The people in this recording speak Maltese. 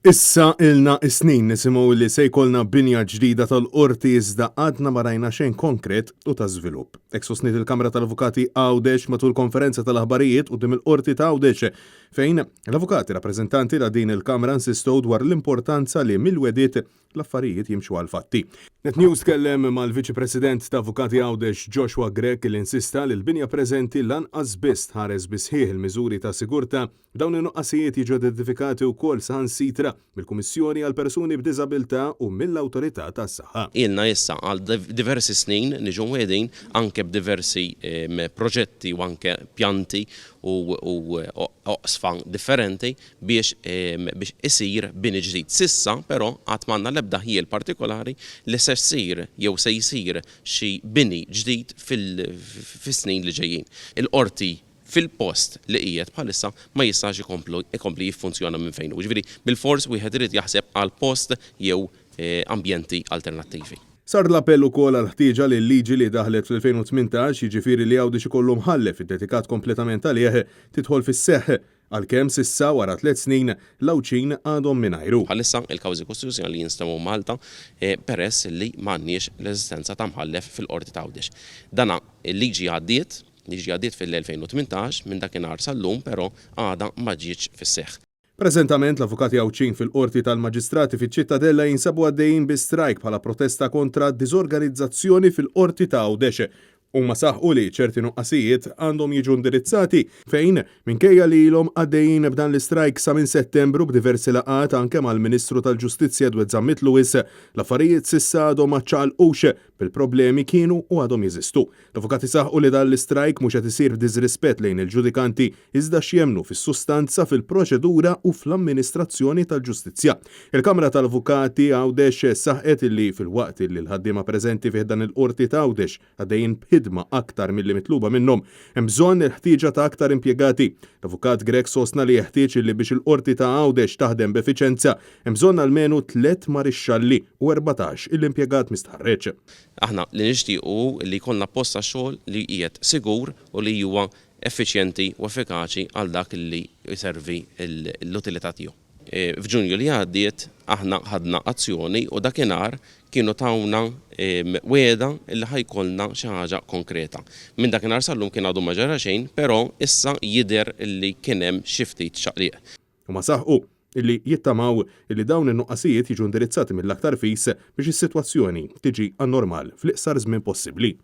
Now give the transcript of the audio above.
Issa ilna snin nisimgħu li se jkollna binja ġdida tal-qorti iżda għadna ma rajna xejn konkret u ta' żvilupp. Hekk sostniet il-Kamra tal-Avukati Għawdex matul konferenza tal-aħbarijiet quddiem il-Qorti ta' Għawdex fejn l-avukati rappreżentanti ta' din il-Kamra insistow dwar l-importanza li mill-wediet l-affarijiet jimxu għal-fatti. NetNews tkellem mal-Viċi President ta' Avukati Għawdex Joshua Grech li insista li l-binja preżenti lanqas biss tħares bisħieħ il-miżuri ta' sigurtà dawn in-nuqqasijiet jiġu identifikati wkoll saħansitra mill-Kummissjoni għal persuni b'diżabilità u mill-Awtorità tas-Saħħa. Ilna issa għal diversi snin niġu wedin anke b'diversi proġetti u anke pjanti u oqsfa differenti biex isir bini ġdid. Sissa però qatt m'għandna l-ebda ħiel partikolari li se ssir jew se jsir xi bini ġdid fis-snin li ġejjin. Il-qorti fil-post li qiegħed bħalissa ma jistax ikompli jiffunzjona minn fejn. Ġifieri bil-fors wieħed irid jaħseb għal post jew ambjenti alternattivi. Sar l-appell ukoll għal ħtieġa li l-liġi li daħlet fl-2018 jiġifieri li Għawdex ikollu mħallef id-dedikat kompletament għalih tidħol fis-seħħ għalkemm sissa wara 3 snin l-awċin għadhom mingħajru. Bħalissa il-kawżi kostituzzjonali jinstgħu Malta peress li m'għandniex l-eżistenza ta' mħallef fil-Qorti ta' Għawdex. Dana il-liġi għaddiet fil-2018 minn dakinhar sal-lum però għadha ma ġietx fis-seħħ. Preżentament l-avukati għawċin fil-Qorti tal-Maġistrati fiċ-Ċittadella jinsabu għaddejjin bi strajk bħala protesta kontra diżorganizzazzjoni fil-Qorti ta' Għawdex. Huma saħħu li ċerti nuqqasijiet għandhom jiġu indirizzati fejn minkejja li ilhom għaddejjin b'dan l-istrajk sa minn Settembru b'diversi laqat anke mal-Ministru tal-Ġustizzja Edward Zammit Lewis l-affarijiet s'issa għadhom ma ċċaqlqux bil-problemi kienu u għadhom jeżistu. L-avukati saħħu li dan l-istrajk mhux qed isir b'diżrispett lejn il-ġudikanti iżda x'jemmnu fis-sustanza fil-proċedura u fl-amministrazzjoni tal-ġustizzja. Il-Kamra tal-Avukati Għawdex saħqet illi fil-waqt li l-ħaddiema preżenti fih dan il-Qorti ta' Għawdex għaddejjin ħidma aktar milli mitluba minnhom hemm bżonn il-ħtieġa ta' aktar impjegati. L-Avukat Grech sostna li jeħtieġ li biex il-Qorti ta' Għawdex taħdem b'effiċenza hemm bżonn almenu 3 marixxalli u 14 il-impjegat mistħarreġ. Aħna li nixtiequ li jkollna post ta' xogħol li qiegħed sigur u li huwa effiċjenti u effikaċi għal dak li jservi l-utilità tiegħu. F'Ġunju li għaddiet aħna ħadna azzjoni u dakinhar kienu tawna weda li ħajkollna xi ħaġa konkreta. Minn dakinhar sal-lum kien għadu ma ġara xejn, però issa jidher li kien hemm xi ftit xaqliq. Huma saħħu illi jittamaw illi dawn in-nuqqasijiet jiġu indirizzati mill-aktar fis biex is-sitwazzjoni tiġi anormal fl-iqsar żmien possibbli.